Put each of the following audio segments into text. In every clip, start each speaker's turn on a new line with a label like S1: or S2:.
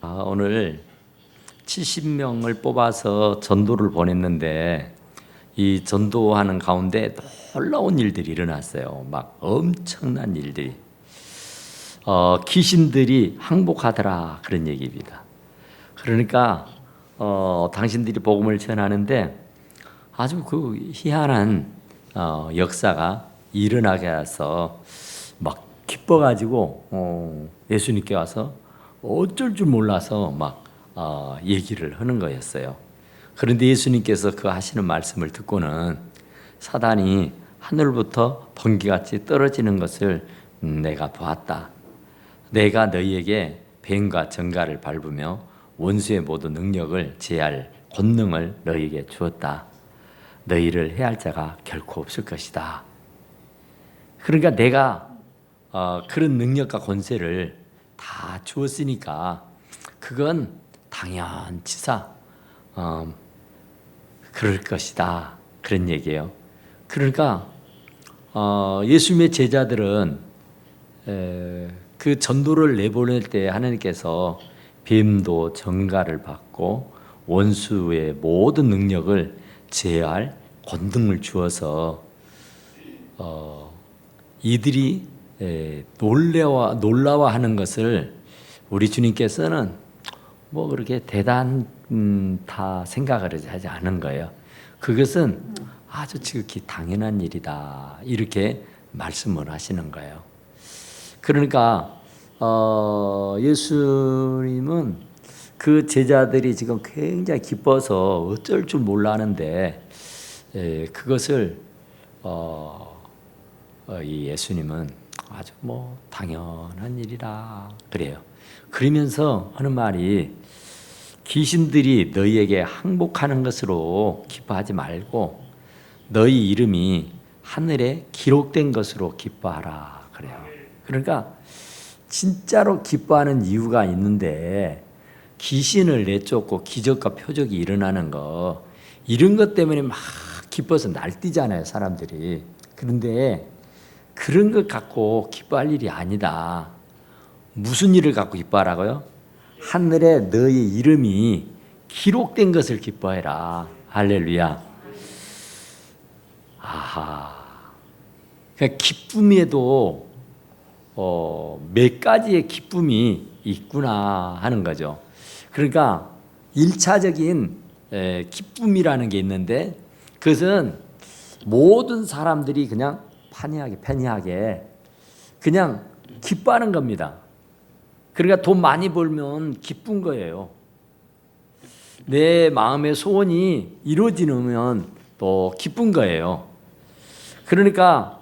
S1: 오늘 70명을 뽑아서 전도를 보냈는데 이 전도하는 가운데 놀라운 일들이 일어났어요. 막 엄청난 일들이. 귀신들이 항복하더라 그런 얘기입니다. 그러니까 당신들이 복음을 전하는데 아주 그 희한한 역사가 일어나게 해서 막 기뻐가지고 예수님께 와서 어쩔 줄 몰라서 막 얘기를 하는 거였어요. 그런데 예수님께서 그 하시는 말씀을 듣고는 사단이 하늘부터 번개같이 떨어지는 것을 내가 보았다. 내가 너희에게 뱀과 정갈을 밟으며 원수의 모든 능력을 제할 권능을 너희에게 주었다. 너희를 해할 자가 결코 없을 것이다. 그러니까 내가 그런 능력과 권세를 다 주었으니까 그건 당연치사 그럴 것이다 그런 얘기예요. 그러니까 예수님의 제자들은 그 전도를 내보낼 때 하나님께서 뱀도 정갈을 받고 원수의 모든 능력을 제할 권능을 주어서 이들이 놀라워하는 것을 우리 주님께서는 뭐 그렇게 다 생각을 하지 않은 거예요. 그것은 아주 지극히 당연한 일이다 이렇게 말씀을 하시는 거예요. 그러니까 예수님은 그 제자들이 지금 굉장히 기뻐서 어쩔 줄 몰라 하는데 그것을 이 예수님은 아주 뭐 당연한 일이라 그래요. 그러면서 하는 말이 귀신들이 너희에게 항복하는 것으로 기뻐하지 말고 너희 이름이 하늘에 기록된 것으로 기뻐하라 그래요. 그러니까 진짜로 기뻐하는 이유가 있는데 귀신을 내쫓고 기적과 표적이 일어나는 거 이런 것 때문에 막 기뻐서 날뛰잖아요 사람들이. 그런데 그런 것 갖고 기뻐할 일이 아니다. 무슨 일을 갖고 기뻐하라고요? 하늘에 너희 이름이 기록된 것을 기뻐해라. 할렐루야. 아하. 그러니까 기쁨에도 몇 가지의 기쁨이 있구나 하는 거죠. 그러니까 1차적인 기쁨이라는 게 있는데 그것은 모든 사람들이 그냥 편리하게 그냥 기뻐하는 겁니다. 그러니까 돈 많이 벌면 기쁜 거예요. 내 마음의 소원이 이루어지면 또 기쁜 거예요. 그러니까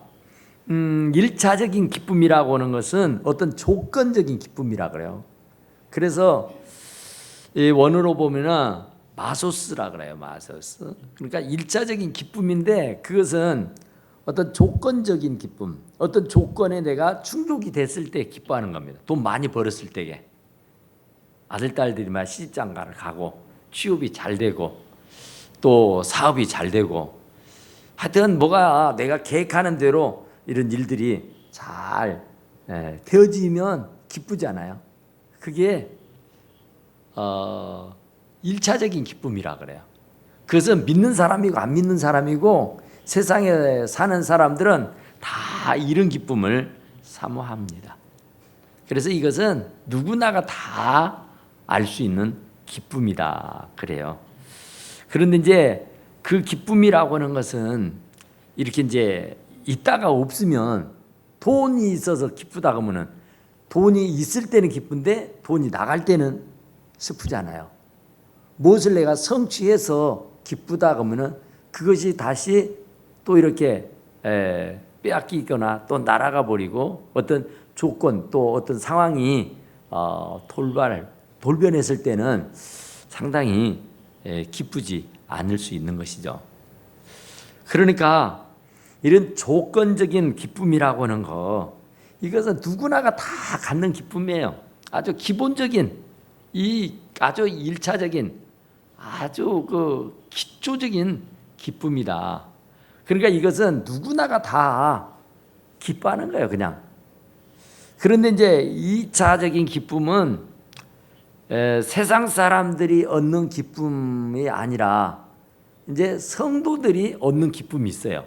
S1: 1차적인 기쁨이라고 하는 것은 어떤 조건적인 기쁨이라 그래요. 그래서 이 원어로 보면은 마소스라 그래요. 마소스. 그러니까 1차적인 기쁨인데 그것은 어떤 조건적인 기쁨, 어떤 조건에 내가 충족이 됐을 때 기뻐하는 겁니다. 돈 많이 벌었을 때에 아들, 딸들이 막 시집장가를 가고 취업이 잘 되고 또 사업이 잘 되고 하여튼 뭐가 내가 계획하는 대로 이런 일들이 잘 되어지면 기쁘잖아요. 그게 1차적인 기쁨이라 그래요. 그것은 믿는 사람이고 안 믿는 사람이고 세상에 사는 사람들은 다 이런 기쁨을 사모합니다. 그래서 이것은 누구나가 다 알 수 있는 기쁨이다 그래요. 그런데 이제 그 기쁨이라고 하는 것은 이렇게 이제 있다가 없으면 돈이 있어서 기쁘다 그러면은 돈이 있을 때는 기쁜데 돈이 나갈 때는 슬프잖아요. 무엇을 내가 성취해서 기쁘다 그러면은 그것이 다시 또 이렇게 빼앗기거나 또 날아가 버리고 어떤 조건 또 어떤 상황이 돌변했을 때는 상당히 기쁘지 않을 수 있는 것이죠. 그러니까 이런 조건적인 기쁨이라고 하는 거 이것은 누구나가 다 갖는 기쁨이에요. 아주 기본적인 이 아주 1차적인 아주 그 기초적인 기쁨이다. 그러니까 이것은 누구나가 다 기뻐하는 거예요, 그냥. 그런데 이제 2차적인 기쁨은 세상 사람들이 얻는 기쁨이 아니라 이제 성도들이 얻는 기쁨이 있어요.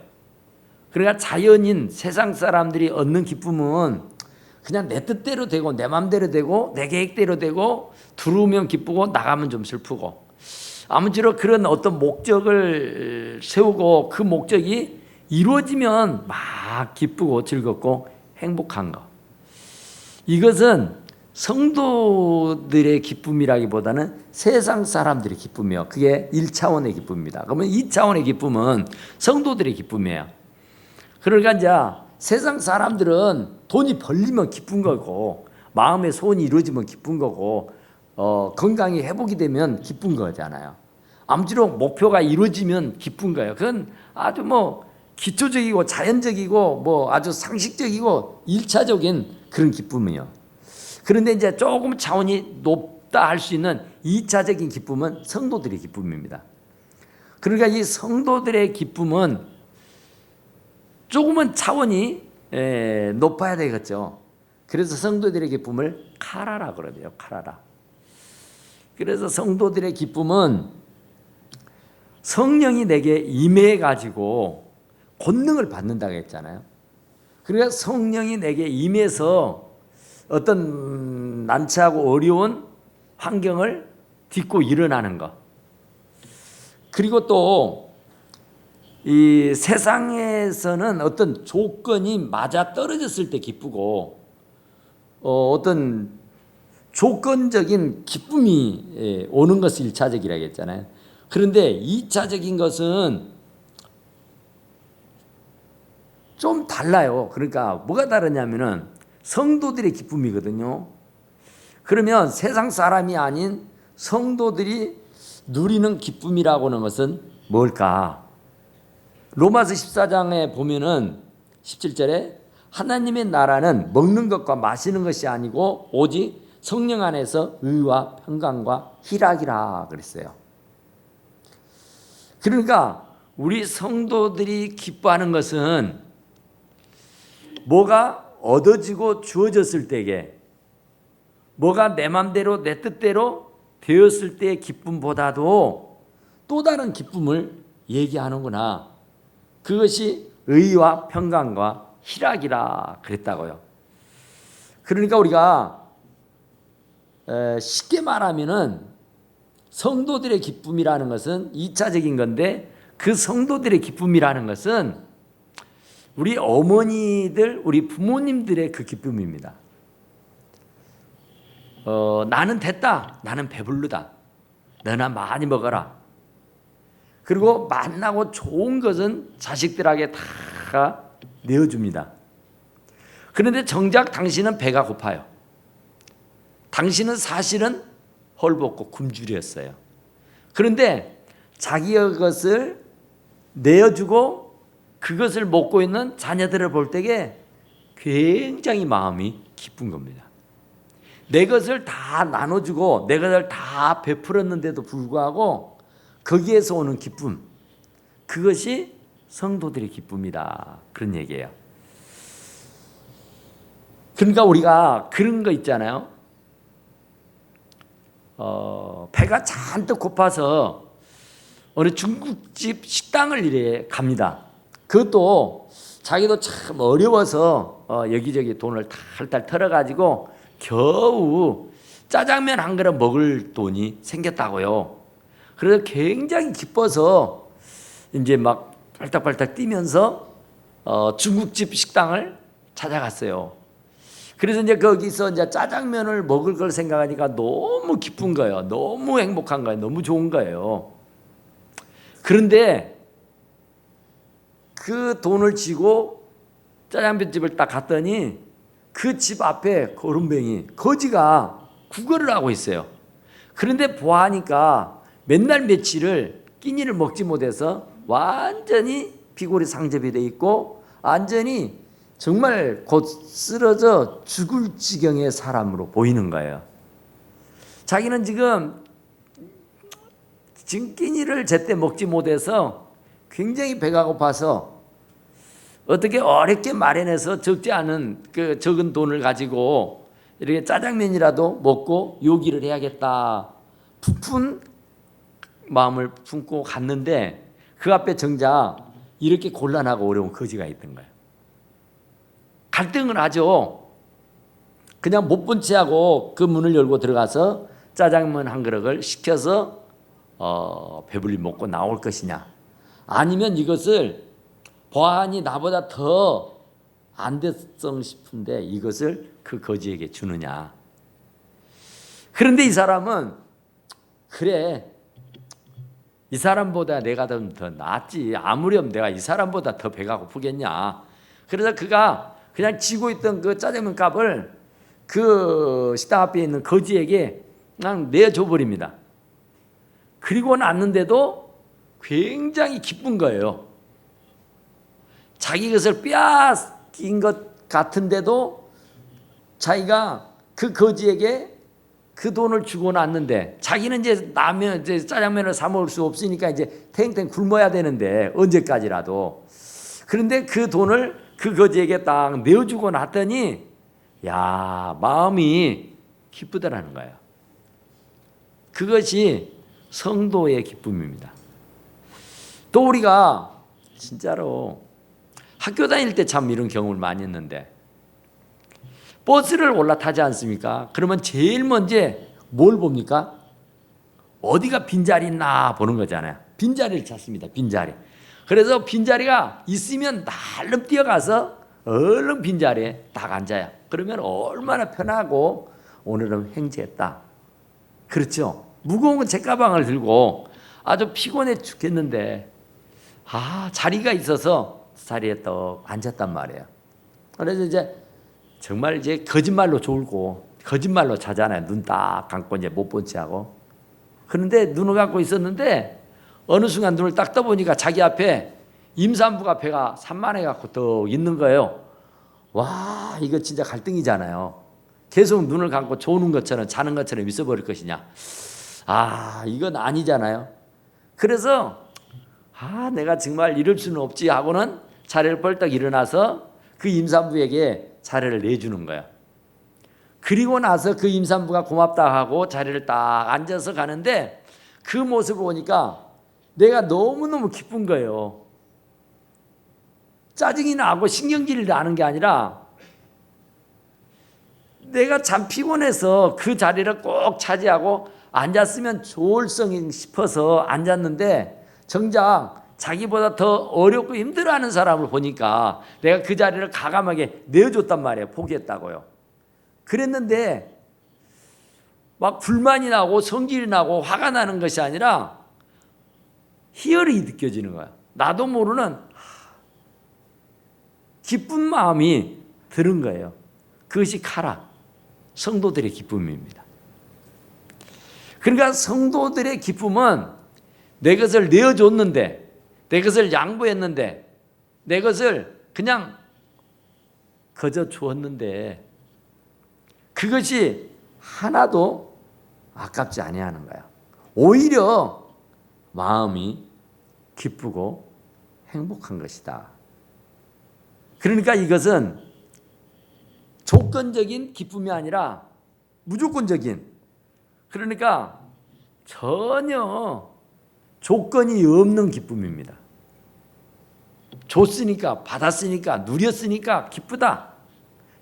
S1: 그러니까 자연인 세상 사람들이 얻는 기쁨은 그냥 내 뜻대로 되고 내 마음대로 되고 내 계획대로 되고 들어오면 기쁘고 나가면 좀 슬프고, 아무쪼록 그런 어떤 목적을 세우고 그 목적이 이루어지면 막 기쁘고 즐겁고 행복한 거. 이것은 성도들의 기쁨이라기보다는 세상 사람들의 기쁨이요. 그게 1차원의 기쁨입니다. 그러면 2차원의 기쁨은 성도들의 기쁨이에요. 그러니까 이제 세상 사람들은 돈이 벌리면 기쁜 거고, 마음의 소원이 이루어지면 기쁜 거고, 건강이 회복이 되면 기쁜 거잖아요. 아무쪼록 목표가 이루어지면 기쁜 거예요. 그건 아주 기초적이고 자연적이고 아주 상식적이고 1차적인 그런 기쁨이에요. 그런데 이제 조금 차원이 높다 할 수 있는 2차적인 기쁨은 성도들의 기쁨입니다. 그러니까 이 성도들의 기쁨은 조금은 차원이 높아야 되겠죠. 그래서 성도들의 기쁨을 카라라 그러대요. 카라라. 그래서 성도들의 기쁨은 성령이 내게 임해 가지고 권능을 받는다고 했잖아요. 그러니까 성령이 내게 임해서 어떤 난처하고 어려운 환경을 딛고 일어나는 것. 그리고 또 이 세상에서는 어떤 조건이 맞아 떨어졌을 때 기쁘고, 어떤 조건적인 기쁨이 오는 것이 1차적이라고 했잖아요. 그런데 2차적인 것은 좀 달라요. 그러니까 뭐가 다르냐면은 성도들의 기쁨이거든요. 그러면 세상 사람이 아닌 성도들이 누리는 기쁨이라고 하는 것은 뭘까? 로마서 14장에 보면은 17절에 하나님의 나라는 먹는 것과 마시는 것이 아니고 오직 성령 안에서 의와 평강과 희락이라 그랬어요. 그러니까 우리 성도들이 기뻐하는 것은 뭐가 얻어지고 주어졌을 때에, 뭐가 내 맘대로 내 뜻대로 되었을 때의 기쁨보다도 또 다른 기쁨을 얘기하는구나. 그것이 의와 평강과 희락이라 그랬다고요. 그러니까 우리가 쉽게 말하면은 성도들의 기쁨이라는 것은 2차적인 건데, 그 성도들의 기쁨이라는 것은 우리 어머니들, 우리 부모님들의 그 기쁨입니다. 나는 됐다. 나는 배부르다. 너나 많이 먹어라. 그리고 맛나고 좋은 것은 자식들에게 다 내어줍니다. 그런데 정작 당신은 배가 고파요. 당신은 사실은 헐벗고 굶주렸어요. 그런데 자기의 것을 내어주고 그것을 먹고 있는 자녀들을 볼 때에 굉장히 마음이 기쁜 겁니다. 내 것을 다 나눠주고 내 것을 다 베풀었는데도 불구하고 거기에서 오는 기쁨, 그것이 성도들의 기쁨이다, 그런 얘기예요. 그러니까 우리가 그런 거 있잖아요. 배가 잔뜩 고파서 어느 중국집 식당을 이래 갑니다. 그것도 자기도 참 어려워서 여기저기 돈을 탈탈 털어가지고 겨우 짜장면 한 그릇 먹을 돈이 생겼다고요. 그래서 굉장히 기뻐서 이제 막 발딱발딱 뛰면서 중국집 식당을 찾아갔어요. 그래서 이제 거기서 이제 짜장면을 먹을 걸 생각하니까 너무 기쁜 거예요. 너무 행복한 거예요. 너무 좋은 거예요. 그런데 그 돈을 쥐고 짜장면집을 딱 갔더니 그 집 앞에 거름뱅이 거지가 구걸을 하고 있어요. 그런데 보아하니까 맨날 며칠을 끼니를 먹지 못해서 완전히 비골이 상접이 돼 있고 완전히 정말 곧 쓰러져 죽을 지경의 사람으로 보이는 거예요. 자기는 지금 끼니를 제때 먹지 못해서 굉장히 배가 고파서 어떻게 어렵게 마련해서 적지 않은 그 적은 돈을 가지고 이렇게 짜장면이라도 먹고 요기를 해야겠다. 부푼 마음을 품고 갔는데 그 앞에 정작 이렇게 곤란하고 어려운 거지가 있던 거예요. 갈등을 하죠. 그냥 못 본 채하고 그 문을 열고 들어가서 짜장면 한 그릇을 시켜서 배불리 먹고 나올 것이냐, 아니면 이것을 보아하니 나보다 더 안 됐성 싶은데 이것을 그 거지에게 주느냐. 그런데 이 사람은 그래, 이 사람보다 내가 더 낫지. 아무렴 내가 이 사람보다 더 배가 고프겠냐. 그래서 그가 그냥 쥐고 있던 그 짜장면 값을 그 식당 앞에 있는 거지에게 그냥 내줘 버립니다. 그리고 났는데도 굉장히 기쁜 거예요. 자기 것을 빼앗긴 것 같은데도 자기가 그 거지에게 그 돈을 주고 났는데, 자기는 이제 라면, 이제 짜장면을 사 먹을 수 없으니까 이제 탱탱 굶어야 되는데 언제까지라도. 그런데 그 돈을 그 거지에게 딱 내어주고 났더니 야, 마음이 기쁘더라는 거예요. 그것이 성도의 기쁨입니다. 또 우리가 진짜로 학교 다닐 때 참 이런 경험을 많이 했는데, 버스를 올라타지 않습니까? 그러면 제일 먼저 뭘 봅니까? 어디가 빈자리 있나 보는 거잖아요. 빈자리를 찾습니다. 빈자리. 그래서 빈자리가 있으면 날름 뛰어가서 얼른 빈자리에 딱 앉아요. 그러면 얼마나 편하고 오늘은 횡재했다. 그렇죠? 무거운 건 제 가방을 들고 아주 피곤해 죽겠는데 자리가 있어서 자리에 또 앉았단 말이에요. 그래서 이제 정말 이제 거짓말로 졸고 거짓말로 자잖아요. 눈 딱 감고 이제 못 본 채하고. 그런데 눈을 감고 있었는데 어느 순간 눈을 딱 떠보니까 자기 앞에 임산부가 배가 산만해 갖고 또 있는 거예요. 와, 이거 진짜 갈등이잖아요. 계속 눈을 감고 조는 것처럼 자는 것처럼 있어버릴 것이냐. 이건 아니잖아요. 그래서 내가 정말 이럴 수는 없지 하고는 자리를 벌떡 일어나서 그 임산부에게 자리를 내주는 거예요. 그리고 나서 그 임산부가 고맙다 하고 자리를 딱 앉아서 가는데 그 모습을 보니까 내가 너무너무 기쁜 거예요. 짜증이 나고 신경질이 나는 게 아니라 내가 참 피곤해서 그 자리를 꼭 차지하고 앉았으면 좋을성 싶어서 앉았는데 정작 자기보다 더 어렵고 힘들어하는 사람을 보니까 내가 그 자리를 가감하게 내어줬단 말이에요. 포기했다고요. 그랬는데 막 불만이 나고 성질이 나고 화가 나는 것이 아니라 희열이 느껴지는 거야. 나도 모르는 기쁜 마음이 드는 거예요. 그것이 카라, 성도들의 기쁨입니다. 그러니까 성도들의 기쁨은 내 것을 내어줬는데, 내 것을 양보했는데, 내 것을 그냥 거저 주었는데 그것이 하나도 아깝지 아니하는 거야. 오히려 마음이 기쁘고 행복한 것이다. 그러니까 이것은 조건적인 기쁨이 아니라 무조건적인, 그러니까 전혀 조건이 없는 기쁨입니다. 줬으니까, 받았으니까, 누렸으니까 기쁘다.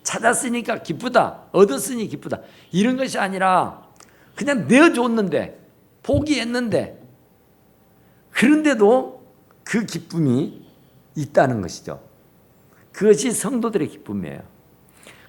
S1: 찾았으니까 기쁘다. 얻었으니 기쁘다. 이런 것이 아니라 그냥 내어줬는데, 포기했는데, 그런데도 그 기쁨이 있다는 것이죠. 그것이 성도들의 기쁨이에요.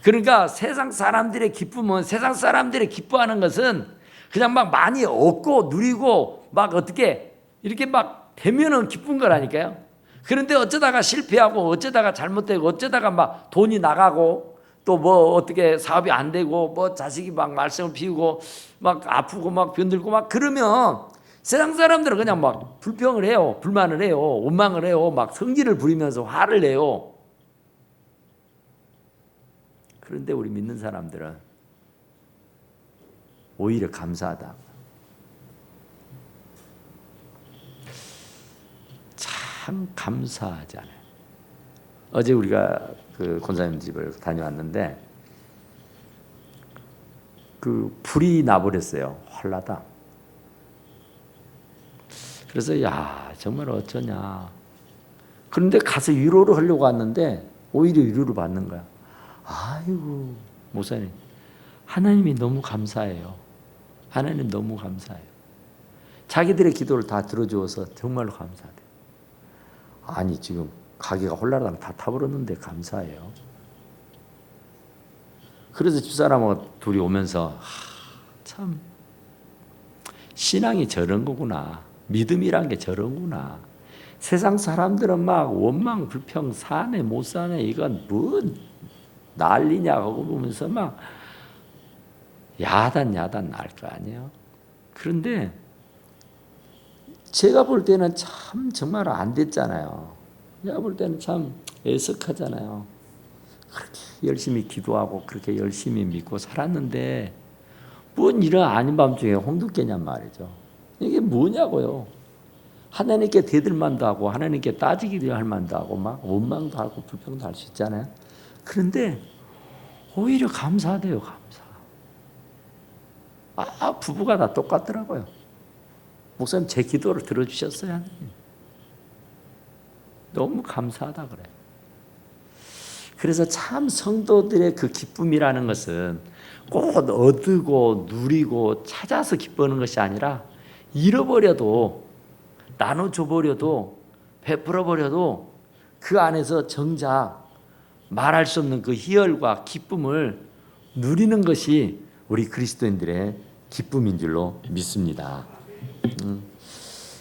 S1: 그러니까 세상 사람들의 기쁨은, 세상 사람들의 기뻐하는 것은 그냥 막 많이 얻고 누리고 막 어떻게 이렇게 막 되면은 기쁜 거라니까요. 그런데 어쩌다가 실패하고 어쩌다가 잘못되고 어쩌다가 막 돈이 나가고 또 뭐 어떻게 사업이 안 되고 뭐 자식이 막 말썽을 피우고 막 아프고 막 병들고 막 그러면 세상 사람들은 그냥 막 불평을 해요. 불만을 해요. 원망을 해요. 막 성질을 부리면서 화를 내요. 그런데 우리 믿는 사람들은 오히려 감사하다. 참 감사하잖아요. 어제 우리가 그 권사님 집을 다녀왔는데 그 불이 나버렸어요. 환라다. 그래서 야 정말 어쩌냐. 그런데 가서 위로를 하려고 왔는데 오히려 위로를 받는 거야. 아이고 목사님, 하나님이 너무 감사해요. 하나님 너무 감사해요. 자기들의 기도를 다 들어주어서 정말로 감사해요. 아니 지금 가게가 홀라당 다 타버렸는데 감사해요. 그래서 집사람하고 둘이 오면서 참 신앙이 저런 거구나. 믿음이란 게 저런구나. 세상 사람들은 막 원망 불평 사네 못 사네 이건 뭐 난리냐 하고 보면서 막 야단 날 거 아니에요. 그런데 제가 볼 때는 참 정말 안 됐잖아요. 제가 볼 때는 참 애석하잖아요. 그렇게 열심히 기도하고 그렇게 열심히 믿고 살았는데 뭔 이런 아닌 밤중에 홍두깨냔 말이죠. 이게 뭐냐고요. 하나님께 대들만도 하고 하나님께 따지기도 할 만도 하고 막 원망도 하고 불평도 할 수 있잖아요. 그런데 오히려 감사하대요. 감사. 부부가 다 똑같더라고요. 목사님 제 기도를 들어주셨어요. 하나님. 너무 감사하다 그래요. 그래서 참 성도들의 그 기쁨이라는 것은 꼭 얻고 누리고 찾아서 기뻐하는 것이 아니라 잃어버려도 나눠줘버려도 베풀어버려도 그 안에서 정작 말할 수 없는 그 희열과 기쁨을 누리는 것이 우리 그리스도인들의 기쁨인 줄로 믿습니다.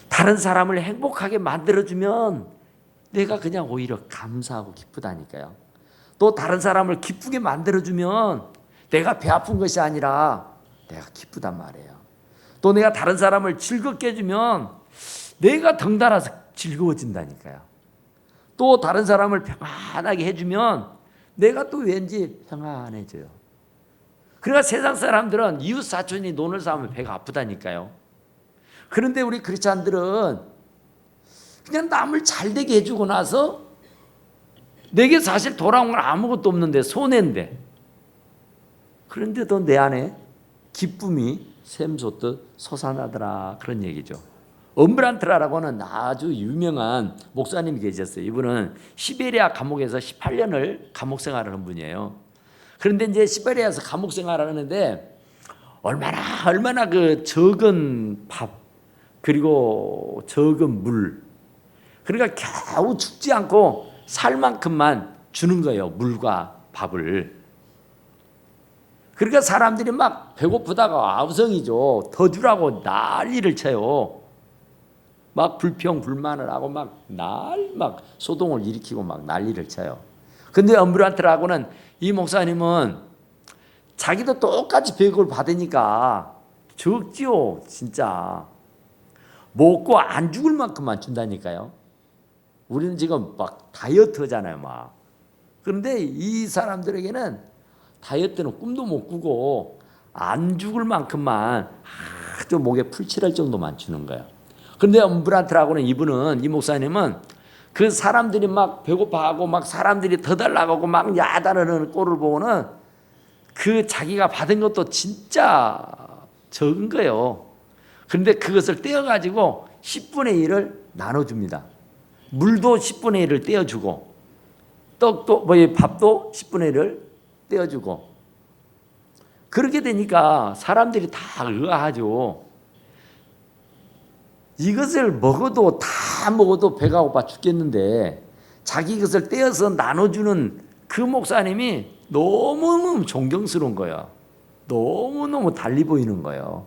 S1: 다른 사람을 행복하게 만들어주면 내가 그냥 오히려 감사하고 기쁘다니까요. 또 다른 사람을 기쁘게 만들어주면 내가 배 아픈 것이 아니라 내가 기쁘단 말이에요. 또 내가 다른 사람을 즐겁게 해주면 내가 덩달아서 즐거워진다니까요. 또 다른 사람을 평안하게 해주면 내가 또 왠지 평안해져요. 그러니까 세상 사람들은 이웃 사촌이 논을 쌓으면 배가 아프다니까요. 그런데 우리 크리스찬들은 그냥 남을 잘되게 해주고 나서 내게 사실 돌아온 건 아무것도 없는데 손해인데 그런데도 내 안에 기쁨이 샘솟듯 솟아나더라 그런 얘기죠. 엄브란트라라고 하는 아주 유명한 목사님이 계셨어요. 이분은 시베리아 감옥에서 18년을 감옥 생활을 한 분이에요. 그런데 이제 시베리아에서 감옥 생활을 하는데 얼마나 그 적은 밥 그리고 적은 물 그러니까 겨우 죽지 않고 살 만큼만 주는 거예요. 물과 밥을. 그러니까 사람들이 막 배고프다가 아우성이죠. 더 주라고 난리를 쳐요. 막 불평 불만을 하고 막 소동을 일으키고 막 난리를 쳐요. 근데 엄브란트라고는 이 목사님은 자기도 똑같이 배급을 받으니까 적지요. 진짜 먹고 안 죽을 만큼만 준다니까요. 우리는 지금 막 다이어트잖아요. 막. 그런데 이 사람들에게는 다이어트는 꿈도 못 꾸고 안 죽을 만큼만 아주 목에 풀칠할 정도만 주는 거예요. 그런데 엄브란트라고는 이분은 이 목사님은 그 사람들이 막 배고파하고 막 사람들이 더 달라고 막 야단하는 꼴을 보고는 그 자기가 받은 것도 진짜 적은 거예요. 그런데 그것을 떼어가지고 10분의 1을 나눠줍니다. 물도 10분의 1을 떼어주고 떡도 밥도 10분의 1을 떼어주고 그렇게 되니까 사람들이 다 의아하죠. 이것을 먹어도 다 먹어도 배가 고파 죽겠는데 자기 것을 떼어서 나눠주는 그 목사님이 너무너무 존경스러운 거예요. 너무너무 달리 보이는 거예요.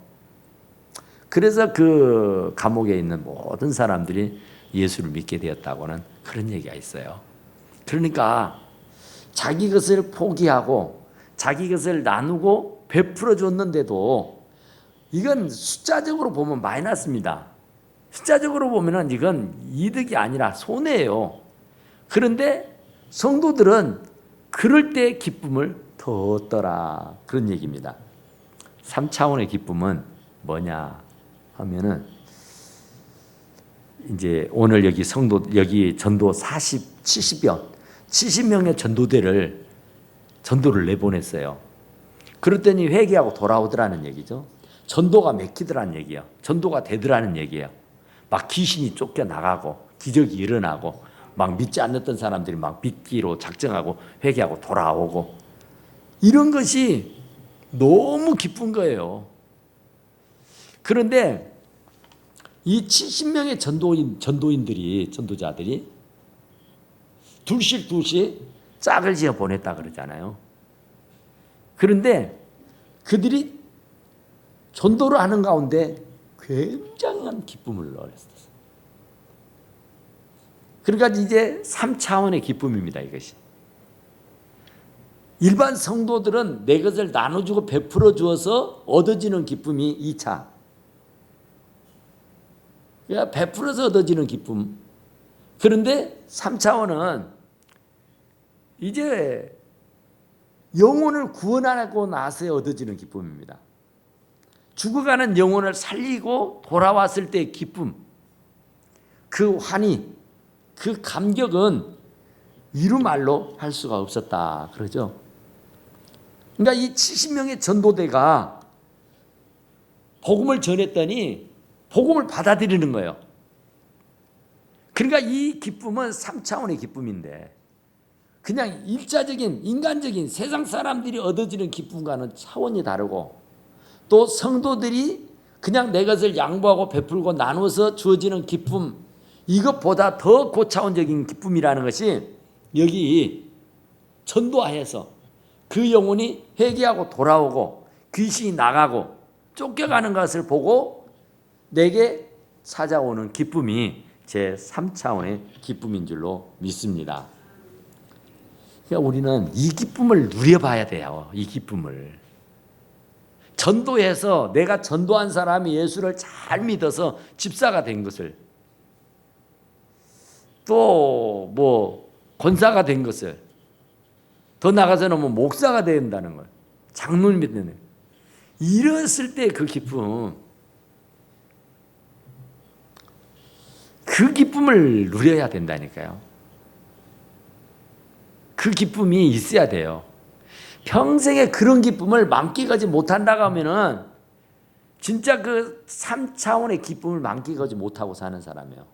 S1: 그래서 그 감옥에 있는 모든 사람들이 예수를 믿게 되었다고는 그런 얘기가 있어요. 그러니까 자기 것을 포기하고 자기 것을 나누고 베풀어 줬는데도 이건 숫자적으로 보면 마이너스입니다. 숫자적으로 보면 이건 이득이 아니라 손해예요. 그런데 성도들은 그럴 때 기쁨을 더 얻더라 그런 얘기입니다. 3차원의 기쁨은 뭐냐 하면은 이제 오늘 여기 전도 70명의 전도를 내보냈어요. 그랬더니 회개하고 돌아오더라는 얘기죠. 전도가 맥히더라는 얘기예요. 전도가 되더라는 얘기예요. 막 귀신이 쫓겨나가고 기적이 일어나고 막 믿지 않았던 사람들이 막 믿기로 작정하고 회개하고 돌아오고 이런 것이 너무 기쁜 거예요. 그런데 이 70명의 전도자들이 둘씩 짝을 지어 보냈다 그러잖아요. 그런데 그들이 전도를 하는 가운데 굉장한 기쁨을 얻었어요. 그러니까 이제 3차원의 기쁨입니다. 이것이. 일반 성도들은 내 것을 나눠주고 베풀어 주어서 얻어지는 기쁨이 2차. 그러니까 베풀어서 얻어지는 기쁨. 그런데 3차원은 이제 영혼을 구원하고 나서 얻어지는 기쁨입니다. 죽어가는 영혼을 살리고 돌아왔을 때의 기쁨, 그 환희, 그 감격은 이루말로 할 수가 없었다 그러죠. 그러니까 이 70명의 전도대가 복음을 전했더니 복음을 받아들이는 거예요. 그러니까 이 기쁨은 3차원의 기쁨인데 그냥 일자적인 인간적인 세상 사람들이 얻어지는 기쁨과는 차원이 다르고 또 성도들이 그냥 내 것을 양보하고 베풀고 나눠서 주어지는 기쁨, 이것보다 더 고차원적인 기쁨이라는 것이 여기 전도하여서 그 영혼이 회개하고 돌아오고 귀신이 나가고 쫓겨가는 것을 보고 내게 찾아오는 기쁨이 제 3차원의 기쁨인 줄로 믿습니다. 그러니까 우리는 이 기쁨을 누려봐야 돼요. 이 기쁨을. 전도해서 내가 전도한 사람이 예수를 잘 믿어서 집사가 된 것을 또 뭐 권사가 된 것을 더 나가서는 뭐 목사가 된다는 걸 장로님 믿는 이랬을 때 그 기쁨, 그 기쁨을 누려야 된다니까요. 그 기쁨이 있어야 돼요. 평생에 그런 기쁨을 만끽하지 못한다고 하면은 진짜 그 3차원의 기쁨을 만끽하지 못하고 사는 사람이에요.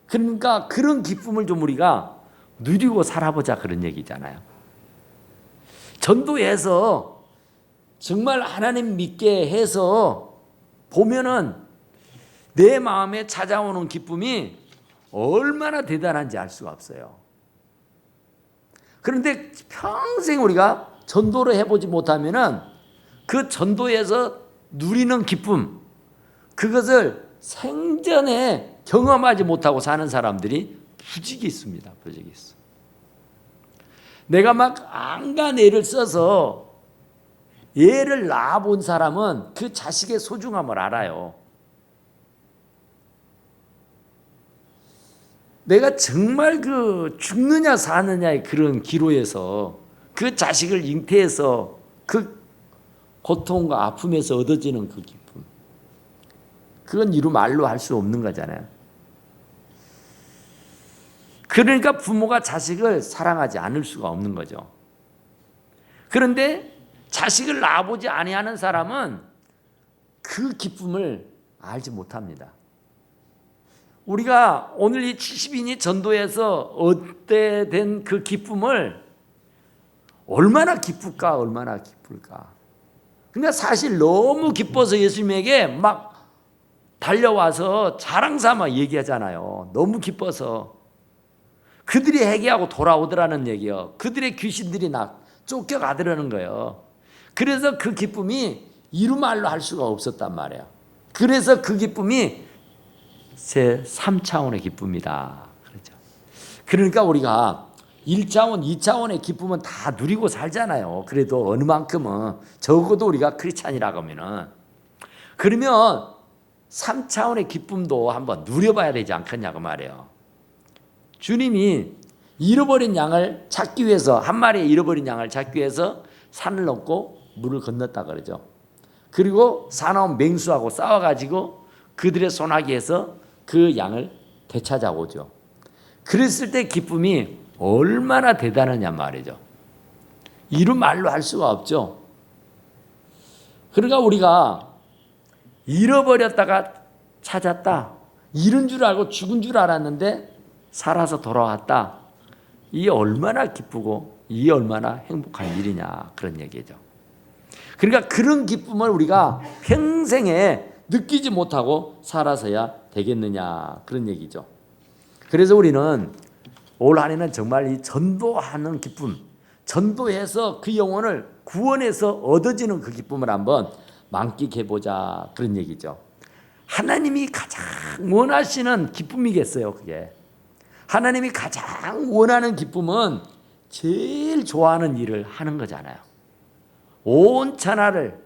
S1: 그러니까 그런 기쁨을 좀 우리가 누리고 살아보자 그런 얘기잖아요. 전도해서 정말 하나님 믿게 해서 보면은 내 마음에 찾아오는 기쁨이 얼마나 대단한지 알 수가 없어요. 그런데 평생 우리가 전도를 해보지 못하면은 그 전도에서 누리는 기쁨, 그것을 생전에 경험하지 못하고 사는 사람들이 부지기 있습니다. 부지기 있어. 내가 막 안간 애를 써서 애를 낳아본 사람은 그 자식의 소중함을 알아요. 내가 정말 그 죽느냐 사느냐의 그런 기로에서 그 자식을 잉태해서 그 고통과 아픔에서 얻어지는 그 기쁨, 그건 이루 말로 할 수 없는 거잖아요. 그러니까 부모가 자식을 사랑하지 않을 수가 없는 거죠. 그런데 자식을 낳아보지 아니하는 사람은 그 기쁨을 알지 못합니다. 우리가 오늘 이 70인이 전도해서 얻게 된 그 기쁨을 얼마나 기쁠까, 얼마나 기쁠까. 그러니까 사실 너무 기뻐서 예수님에게 막 달려와서 자랑 삼아 얘기하잖아요. 너무 기뻐서. 그들이 회개하고 돌아오더라는 얘기요. 그들의 귀신들이 쫓겨가더라는 거예요. 그래서 그 기쁨이 이루말로 할 수가 없었단 말이에요. 그래서 그 기쁨이 제 3차원의 기쁨이다. 그렇죠. 그러니까 우리가 1차원, 2차원의 기쁨은 다 누리고 살잖아요. 그래도 어느 만큼은 적어도 우리가 크리스찬이라고 하면은 그러면 3차원의 기쁨도 한번 누려봐야 되지 않겠냐고 말이에요. 주님이 잃어버린 양을 찾기 위해서, 한 마리의 잃어버린 양을 찾기 위해서 산을 넘고 물을 건넜다 그러죠. 그리고 사나운 맹수하고 싸워가지고 그들의 소나기에서 그 양을 되찾아오죠. 그랬을 때 기쁨이 얼마나 대단하냐 말이죠. 이루 말로 할 수가 없죠. 그러니까 우리가 잃어버렸다가 찾았다. 잃은 줄 알고 죽은 줄 알았는데 살아서 돌아왔다. 이게 얼마나 기쁘고 이게 얼마나 행복한 일이냐 그런 얘기죠. 그러니까 그런 기쁨을 우리가 평생에 느끼지 못하고 살아서야 되겠느냐 그런 얘기죠. 그래서 우리는 올 한 해는 정말 이 전도하는 기쁨, 전도해서 그 영혼을 구원해서 얻어지는 그 기쁨을 한번 만끽해보자 그런 얘기죠. 하나님이 가장 원하시는 기쁨이겠어요. 그게 하나님이 가장 원하는 기쁨은 제일 좋아하는 일을 하는 거잖아요. 온 천하를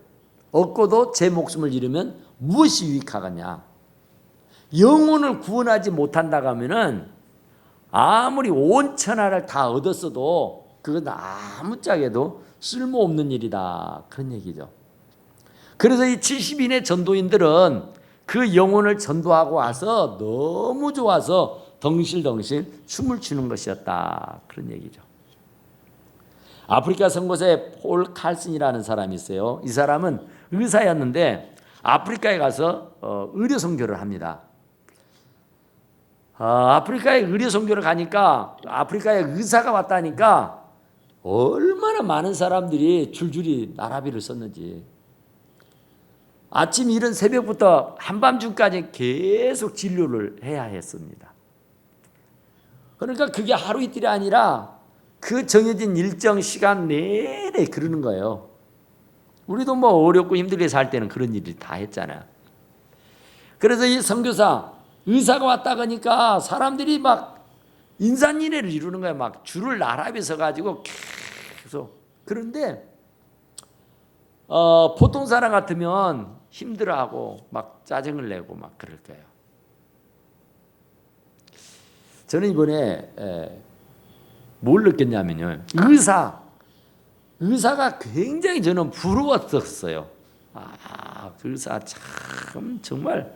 S1: 얻고도 제 목숨을 잃으면 무엇이 유익하겠냐. 영혼을 구원하지 못한다고 하면은 아무리 온 천하를 다 얻었어도 그건 아무짝에도 쓸모없는 일이다 그런 얘기죠. 그래서 이 70인의 전도인들은 그 영혼을 전도하고 와서 너무 좋아서 덩실덩실 춤을 추는 것이었다 그런 얘기죠. 아프리카 선교사에 폴 칼슨이라는 사람이 있어요. 이 사람은 의사였는데 아프리카에 가서 의료 선교를 합니다. 아프리카에 의료 선교를 가니까 아프리카에 의사가 왔다니까 얼마나 많은 사람들이 줄줄이 나라비를 썼는지. 아침 이른 새벽부터 한밤중까지 계속 진료를 해야 했습니다. 그러니까 그게 하루 이틀이 아니라 그 정해진 일정 시간 내내 그러는 거예요. 우리도 뭐 어렵고 힘들게 살 때는 그런 일을 다 했잖아요. 그래서 이 선교사 의사가 왔다 가니까 사람들이 막 인산인해를 이루는 거예요. 막 줄을 나란히 서가지고 계속. 그런데 보통 사람 같으면 힘들어하고 막 짜증을 내고 막 그럴 거예요. 저는 이번에 뭘 느꼈냐면요. 의사가 굉장히 저는 부러웠었어요. 그 의사 참 정말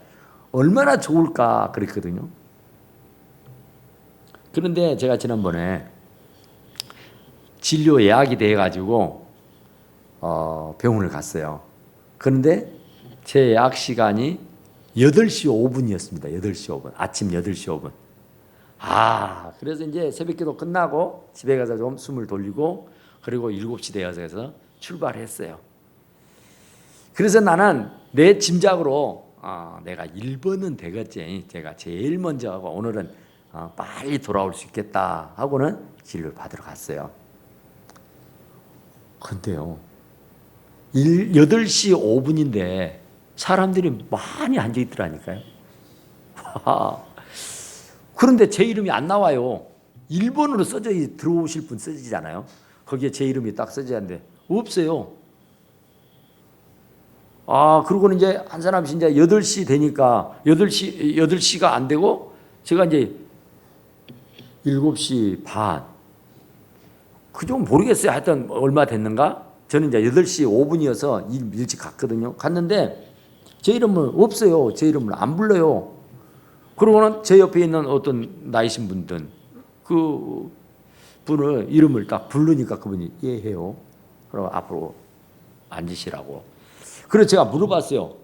S1: 얼마나 좋을까 그랬거든요. 그런데 제가 지난번에 진료 예약이 돼가지고 병원을 갔어요. 그런데 제 예약 시간이 8시 5분이었습니다. 8시 5분. 아침 8시 5분. 그래서 이제 새벽기도 끝나고 집에 가서 좀 숨을 돌리고 그리고 7시 되어서 출발했어요. 그래서 나는 내 짐작으로 내가 1번은 되겠지. 제가 제일 먼저 하고 오늘은 빨리 돌아올 수 있겠다 하고는 진료를 받으러 갔어요. 근데요 8시 5분인데 사람들이 많이 앉아있더라니까요. 그런데 제 이름이 안 나와요. 1번으로 써져 들어오실 분 써지잖아요. 거기에 제 이름이 딱 써져야 하는데 없어요. 그러고는 이제 한 사람씩 이제 8시 되니까 8시가 안 되고 제가 이제 7시 반. 그 좀 모르겠어요. 하여튼 얼마 됐는가? 저는 이제 8시 5분이어서 일찍 갔거든요. 갔는데 제 이름은 없어요. 제 이름을 안 불러요. 그러고는 제 옆에 있는 어떤 나이신 분들 그 분을 이름을 딱 부르니까 그분이 예 해요. 그럼 앞으로 앉으시라고. 그래서 제가 물어봤어요.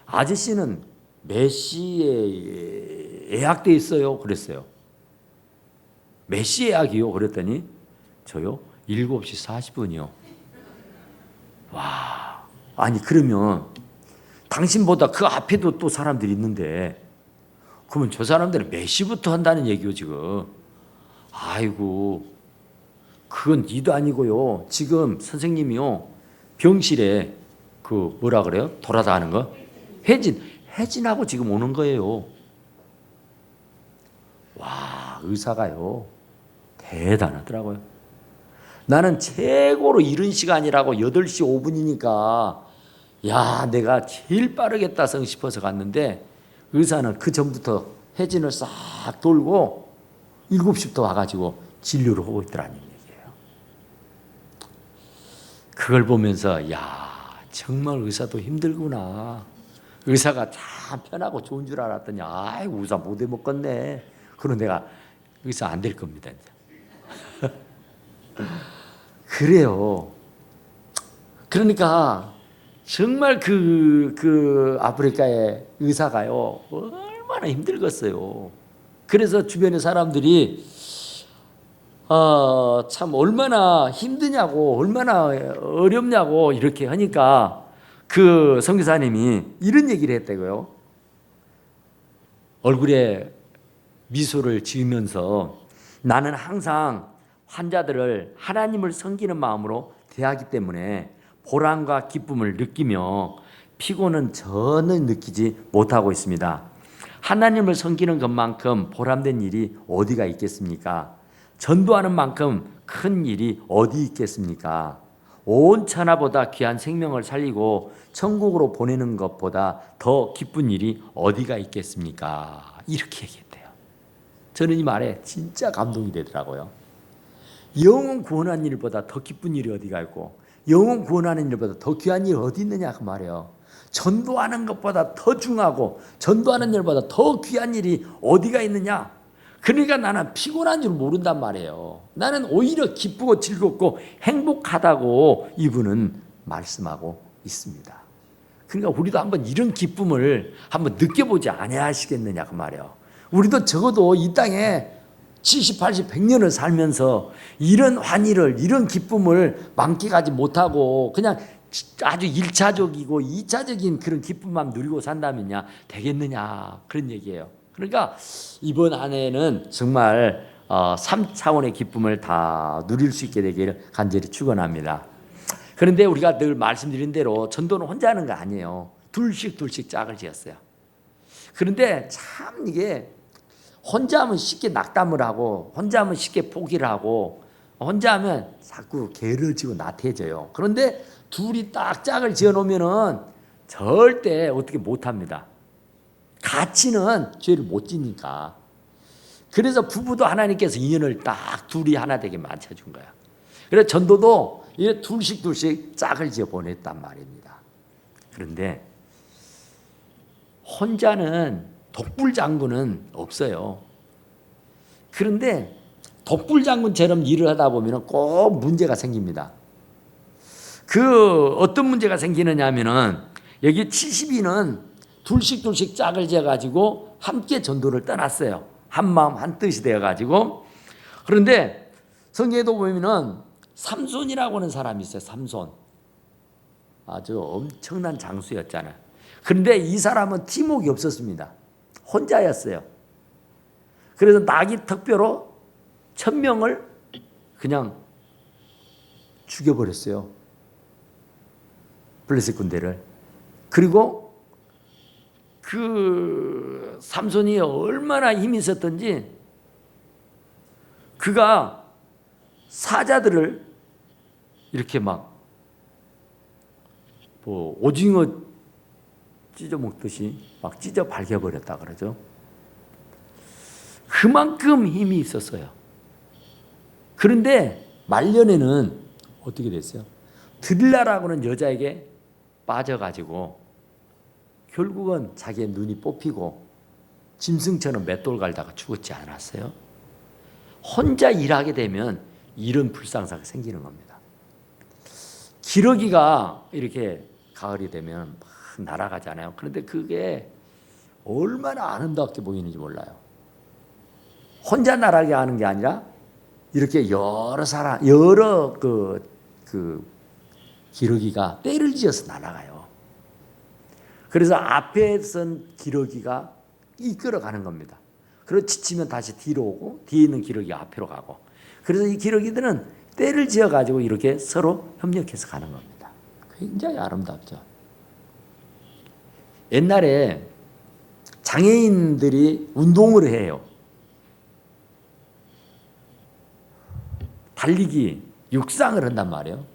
S1: 아저씨는 몇 시에 예약돼 있어요? 그랬어요. 몇 시 예약이요? 그랬더니 저요? 7시 40분이요. 와, 아니 그러면 당신보다 그 앞에도 또 사람들이 있는데 그러면 저 사람들은 몇 시부터 한다는 얘기요 지금. 아이고 그건 니도 아니고요. 지금 선생님이요 병실에 그 뭐라 그래요? 돌아다니는 거? 해진하고 지금 오는 거예요. 와, 의사가요 대단하더라고요. 나는 최고로 이른 시간이라고 8시 5분이니까 야 내가 제일 빠르겠다 싶어서 갔는데 의사는 그 전부터 해진을 싹 돌고 7시부터 와가지고 진료를 하고 있더라는 얘기예요. 그걸 보면서 야 정말 의사도 힘들구나. 의사가 참 편하고 좋은 줄 알았더니 아이고 의사 못 해먹겠네. 그럼 내가 의사 안 될 겁니다. 이제. 그래요. 그러니까 정말 그 아프리카의 의사가요 얼마나 힘들겠어요. 그래서 주변의 사람들이 참 얼마나 힘드냐고 얼마나 어렵냐고 이렇게 하니까 그 선교사님이 이런 얘기를 했다고요. 얼굴에 미소를 지으면서 나는 항상 환자들을 하나님을 섬기는 마음으로 대하기 때문에 보람과 기쁨을 느끼며 피곤은 전혀 느끼지 못하고 있습니다. 하나님을 섬기는 것만큼 보람된 일이 어디가 있겠습니까? 전도하는 만큼 큰 일이 어디 있겠습니까? 온 천하보다 귀한 생명을 살리고 천국으로 보내는 것보다 더 기쁜 일이 어디가 있겠습니까? 이렇게 얘기했대요. 저는 이 말에 진짜 감동이 되더라고요. 영혼 구원하는 일보다 더 기쁜 일이 어디가 있고 영혼 구원하는 일보다 더 귀한 일이 어디 있느냐 그 말이에요. 전도하는 것보다 더 중요하고 전도하는 일보다 더 귀한 일이 어디가 있느냐. 그러니까 나는 피곤한 줄 모른단 말이에요. 나는 오히려 기쁘고 즐겁고 행복하다고 이분은 말씀하고 있습니다. 그러니까 우리도 한번 이런 기쁨을 한번 느껴보지 아니하시겠느냐 그 말이에요. 우리도 적어도 이 땅에 70, 80, 100년을 살면서 이런 환희를 이런 기쁨을 만끽하지 못하고 그냥 아주 1차적이고 2차적인 그런 기쁨만 누리고 산다면야 되겠느냐 그런 얘기예요. 그러니까 이번 한 해는 정말 3차원의 기쁨을 다 누릴 수 있게 되기를 간절히 축원합니다. 그런데 우리가 늘 말씀드린 대로 전도는 혼자 하는 거 아니에요. 둘씩 짝을 지었어요. 그런데 참 이게 혼자 하면 쉽게 낙담을 하고 혼자 하면 쉽게 포기를 하고 혼자 하면 자꾸 게을러지고 나태해져요. 그런데 둘이 딱 짝을 지어놓으면 절대 어떻게 못합니다. 같이는 죄를 못 지니까. 그래서 부부도 하나님께서 인연을 딱 둘이 하나 되게 맞춰준 거야. 그래서 전도도 이렇게 둘씩 짝을 지어 보냈단 말입니다. 그런데 혼자는 독불장군은 없어요. 그런데 독불장군처럼 일을 하다 보면 꼭 문제가 생깁니다. 그 어떤 문제가 생기느냐 하면은 여기 70인은 둘씩 짝을 지어가지고 함께 전도를 떠났어요. 한 마음 한 뜻이 되어가지고. 그런데 성경에도 보면은 삼손이라고 하는 사람이 있어요. 삼손. 아주 엄청난 장수였잖아요. 그런데 이 사람은 팀워크가 없었습니다. 혼자였어요. 그래서 나귀 턱뼈로 1000명을 그냥 죽여버렸어요. 블레셋 군대를. 그리고 그 삼손이 얼마나 힘이 있었던지 그가 사자들을 이렇게 막 뭐 오징어 찢어 먹듯이 막 찢어 발겨버렸다 그러죠. 그만큼 힘이 있었어요. 그런데 말년에는 어떻게 됐어요? 들라라고 하는 여자에게 빠져가지고 결국은 자기의 눈이 뽑히고 짐승처럼 맷돌 갈다가 죽었지 않았어요? 혼자 일하게 되면 이런 불상사가 생기는 겁니다. 기러기가 이렇게 가을이 되면 막 날아가잖아요. 그런데 그게 얼마나 아름답게 보이는지 몰라요. 혼자 날아가게 하는 게 아니라 이렇게 여러 사람, 여러 그 기러기가 떼를 지어서 날아가요. 그래서 앞에 선 기러기가 이끌어가는 겁니다. 그리고 지치면 다시 뒤로 오고 뒤에 있는 기러기가 앞으로 가고. 그래서 이 기러기들은 떼를 지어가지고 이렇게 서로 협력해서 가는 겁니다. 굉장히 아름답죠. 옛날에 장애인들이 운동을 해요. 달리기, 육상을 한단 말이에요.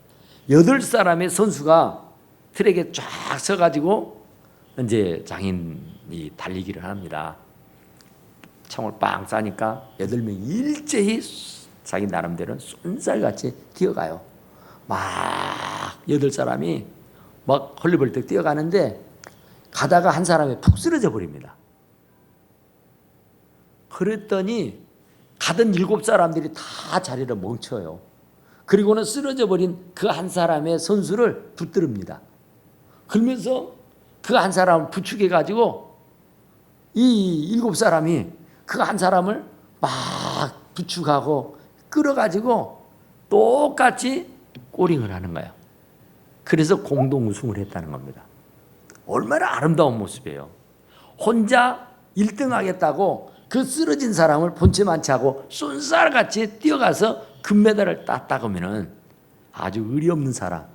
S1: 8사람의 선수가 트랙에 쫙 서가지고 이제 장애인이 달리기를 합니다. 총을 빵 쏴니까 8명이 일제히 자기 나름대로 쏜살같이 뛰어가요. 막 8사람이 막 헐리벌떡 뛰어가는데 가다가 한 사람이 푹 쓰러져 버립니다. 그랬더니 가던 7사람들이 다 자리를 멈춰요. 그리고는 쓰러져 버린 그 한 사람의 선수를 붙들습니다. 그러면서 그 한 사람을 부축해 가지고 이 7사람이 그 한 사람을 막 부축하고 끌어가지고 똑같이 꼬링을 하는 거예요. 그래서 공동 우승을 했다는 겁니다. 얼마나 아름다운 모습이에요. 혼자 1등 하겠다고 그 쓰러진 사람을 본체만치 하고 쏜살같이 뛰어가서 금메달을 땄다고 하면 아주 의리 없는 사람,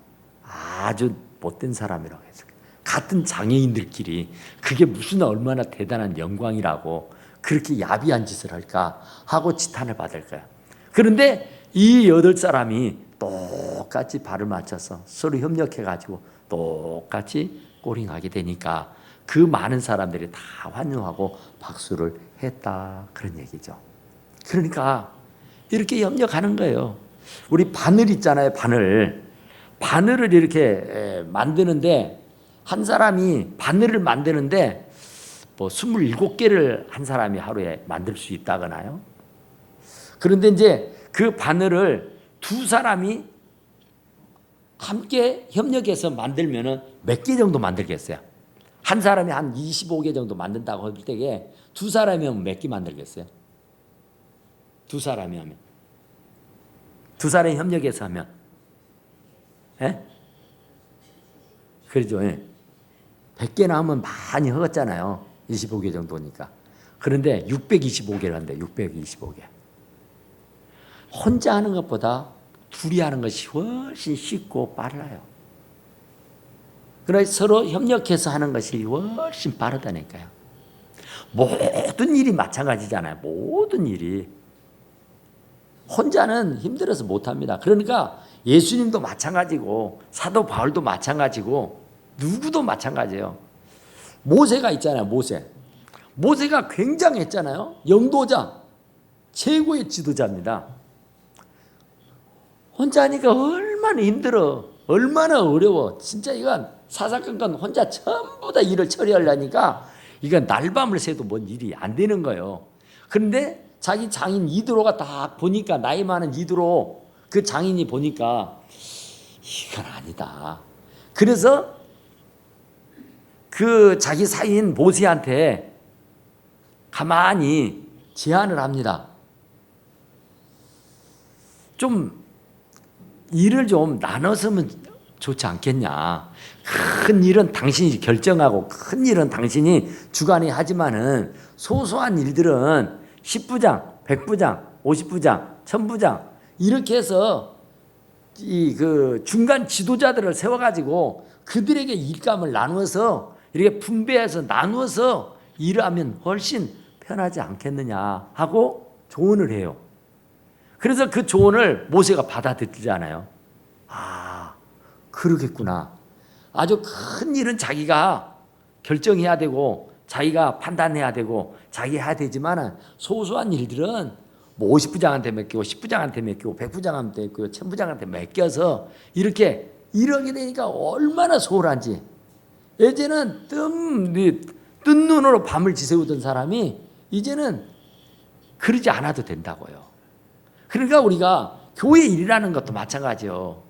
S1: 아주 못된 사람이라고 해서 같은 장애인들끼리 그게 무슨 얼마나 대단한 영광이라고 그렇게 야비한 짓을 할까 하고 지탄을 받을 거야. 그런데 이 8사람이 똑같이 발을 맞춰서 서로 협력해가지고 똑같이 꼬링하게 되니까 그 많은 사람들이 다 환영하고 박수를 했다, 그런 얘기죠. 그러니까 이렇게 협력하는 거예요. 우리 바늘 있잖아요. 바늘을 이렇게 만드는데 한 사람이 바늘을 만드는데 뭐 27개를 한 사람이 하루에 만들 수 있다거나요. 그런데 이제 그 바늘을 2사람이 함께 협력해서 만들면은 몇 개 정도 만들겠어요? 한 사람이 한 25개 정도 만든다고 할 때에 2사람이 하면 몇 개 만들겠어요? 2사람이 하면. 2사람이 협력해서 하면. 예? 그러죠. 예. 100개나 하면 많이 허갔잖아요. 25개 정도니까. 그런데 625개를 한대. 625개. 혼자 하는 것보다 둘이 하는 것이 훨씬 쉽고 빨라요. 그래서 서로 협력해서 하는 것이 훨씬 빠르다니까요. 모든 일이 마찬가지잖아요. 모든 일이. 혼자는 힘들어서 못합니다. 그러니까 예수님도 마찬가지고 사도 바울도 마찬가지고 누구도 마찬가지예요. 모세가 있잖아요. 모세가 굉장했잖아요. 영도자, 최고의 지도자입니다. 혼자 하니까 얼마나 힘들어, 얼마나 어려워. 진짜 이건 사사건건 혼자 전부 다 일을 처리하려니까 이건 날밤을 새도 뭔 일이 안 되는 거예요. 그런데 자기 장인 이드로가 딱 보니까, 나이 많은 이드로 그 장인이 보니까 이건 아니다. 그래서 그 자기 사이인 모세한테 가만히 제안을 합니다. 좀 일을 좀 나눠서면 좋지 않겠냐. 큰 일은 당신이 결정하고 큰 일은 당신이 주관이 하지만은 소소한 일들은 10부장, 100부장, 50부장, 1000부장 이렇게 해서 이 그 중간 지도자들을 세워가지고 그들에게 일감을 나누어서 이렇게 분배해서 나누어서 일을 하면 훨씬 편하지 않겠느냐 하고 조언을 해요. 그래서 그 조언을 모세가 받아들이잖아요. 아, 그러겠구나. 아주 큰 일은 자기가 결정해야 되고 자기가 판단해야 되고 자기 해야 되지만 소소한 일들은 뭐 50부장한테 맡기고 10부장한테 맡기고 100부장한테 맡기고 1000부장한테 맡겨서 이렇게 이러게 되니까 얼마나 소홀한지. 예전에는 뜬 눈으로 밤을 지새우던 사람이 이제는 그러지 않아도 된다고요. 그러니까 우리가 교회 일이라는 것도 마찬가지요.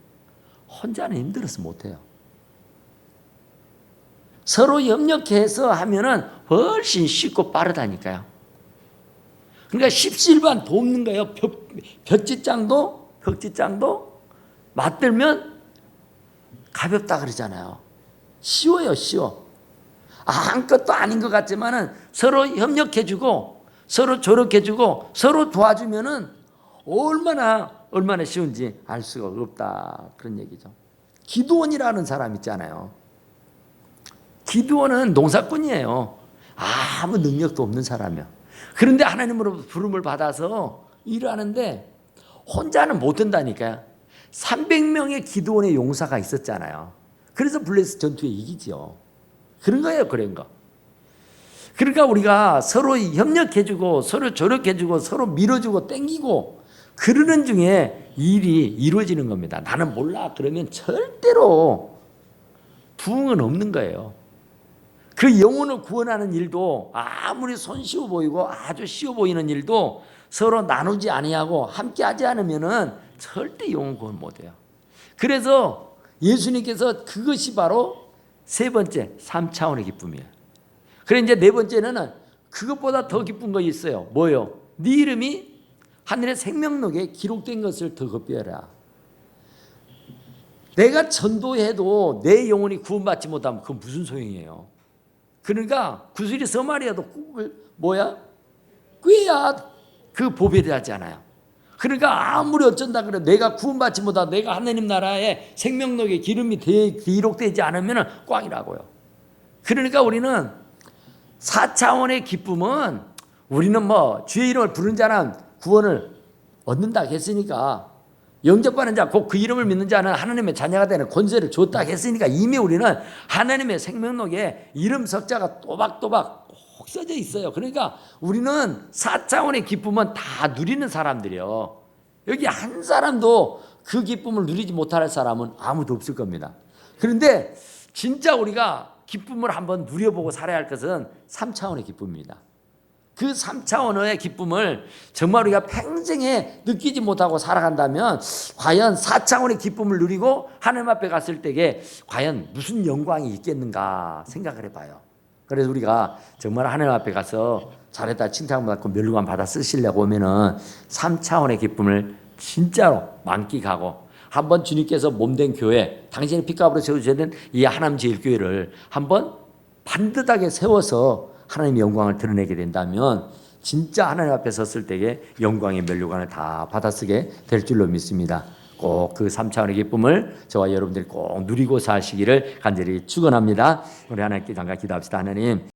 S1: 혼자는 힘들어서 못해요. 서로 협력해서 하면은 훨씬 쉽고 빠르다니까요. 그러니까 십시일반 돕는 거예요. 벽지장도 맞들면 가볍다 그러잖아요. 쉬워요, 쉬워. 아무것도 아닌 것 같지만은 서로 협력해주고 서로 조력해주고 서로 도와주면은 얼마나 쉬운지 알 수가 없다, 그런 얘기죠. 기드온이라는 사람 있잖아요. 기드온은 농사꾼이에요. 아무 능력도 없는 사람이에요. 그런데 하나님으로 부름을 받아서 일을 하는데 혼자는 못 한다니까요. 300명의 기드온의 용사가 있었잖아요. 그래서 블레셋 전투에 이기죠. 그런 거예요, 그런 거. 그러니까 우리가 서로 협력해주고 서로 조력해주고 서로 밀어주고 땡기고 그러는 중에 일이 이루어지는 겁니다. 나는 몰라 그러면 절대로 부흥은 없는 거예요. 그 영혼을 구원하는 일도 아무리 손쉬워 보이고 아주 쉬워 보이는 일도 서로 나누지 아니하고 함께 하지 않으면은 절대 영원 구원 못해요. 그래서 예수님께서 그것이 바로 세 번째 3차원의 기쁨이에요. 그래 이제 네 번째는 그것보다 더 기쁜 거 있어요. 뭐요? 네 이름이 하늘의 생명록에 기록된 것을 더 급여라. 내가 전도해도 내 영혼이 구원받지 못하면 그건 무슨 소용이에요? 그러니까 구슬이 서말이라도 뭐야? 꿰야 그 보배를 하잖아요. 그러니까 아무리 어쩐다 그래 내가 구원받지 못하고 내가 하나님 나라에 생명록에 기름이 기록되지 않으면 꽝이라고요. 그러니까 우리는 4차원의 기쁨은 우리는 뭐 주의 이름을 부른 자는 구원을 얻는다 했으니까 영접받는 자 곧 그 이름을 믿는 자는 하나님의 자녀가 되는 권세를 줬다 했으니까 이미 우리는 하나님의 생명록에 이름 석자가 또박또박 꼭 써져 있어요. 그러니까 우리는 4차원의 기쁨은 다 누리는 사람들이요. 여기 한 사람도 그 기쁨을 누리지 못할 사람은 아무도 없을 겁니다. 그런데 진짜 우리가 기쁨을 한번 누려보고 살아야 할 것은 3차원의 기쁨입니다. 그 3차원의 기쁨을 정말 우리가 평생에 느끼지 못하고 살아간다면 과연 4차원의 기쁨을 누리고 하나님 앞에 갔을 때에 과연 무슨 영광이 있겠는가 생각을 해봐요. 그래서 우리가 정말 하나님 앞에 가서 잘했다 칭찬받고 멸류관 받아 쓰시려고 오면은 3차원의 기쁨을 진짜로 만끽하고 한번 주님께서 몸된 교회, 당신의 핏값으로 세워주시는 이 하나님 제일교회를 한번 반듯하게 세워서 하나님의 영광을 드러내게 된다면 진짜 하나님 앞에 섰을 때에 영광의 멸류관을 다 받아쓰게 될 줄로 믿습니다. 꼭 그 3차원의 기쁨을 저와 여러분들이 꼭 누리고 사시기를 간절히 축원합니다. 우리 하나님께 잠깐 기도합시다. 하나님